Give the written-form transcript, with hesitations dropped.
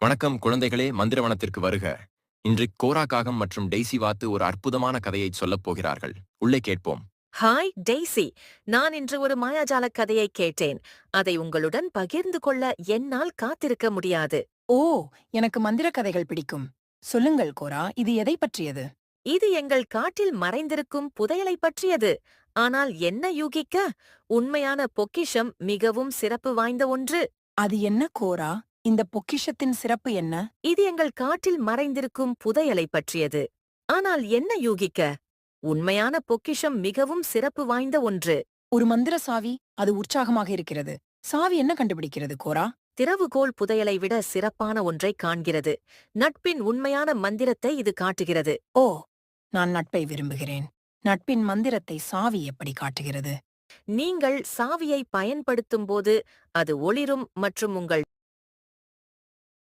வணக்கம் குழந்தைகளே, மந்திரவனத்திற்கு வருக. இன்று கோரா காகம் மற்றும் டெய்சி வாத்து ஒரு அற்புதமான கதையை சொல்லப் போகிறார்கள். உள்ளே கேட்போம். Hi Daisy. நான் இன்று ஒரு மாயாஜால கதையை கேட்டேன். அதை உங்களுடன் பகிர்ந்து கொள்ள என்னால் காத்திருக்க முடியாது. ஓ, எனக்கு மந்திர கதைகள் பிடிக்கும். சொல்லுங்கள் கோரா, இது எதை பற்றியது? இது எங்கள் காட்டில் மறைந்திருக்கும் புதையலை பற்றியது. ஆனால் என்ன யூகிக்க? உண்மையான பொக்கிஷம் மிகவும் சிறப்பு வாய்ந்த ஒன்று. அது என்ன கோரா? இந்த பொக்கிஷத்தின் சிறப்பு என்ன? இது எங்கள் காட்டில் மறைந்திருக்கும் புதையலை பற்றியது. ஆனால் என்ன யூகிக்க? உண்மையான பொக்கிஷம் மிகவும் சிறப்பு வாய்ந்த ஒன்று. ஒரு மந்திர சாவி. அது உற்சாகமாக இருக்கிறது. சாவி என்ன கண்டுபிடிக்கிறது கோரா? திறவுகோல் புதையலை விட சிறப்பான ஒன்றை காண்கிறது. நட்பின் உண்மையான மந்திரத்தை இது காட்டுகிறது. ஓ, நான் நட்பை விரும்புகிறேன். நட்பின் மந்திரத்தை சாவி எப்படி காட்டுகிறது? நீங்கள் சாவியை பயன்படுத்தும்போது அது ஒளிரும் மற்றும் உங்கள்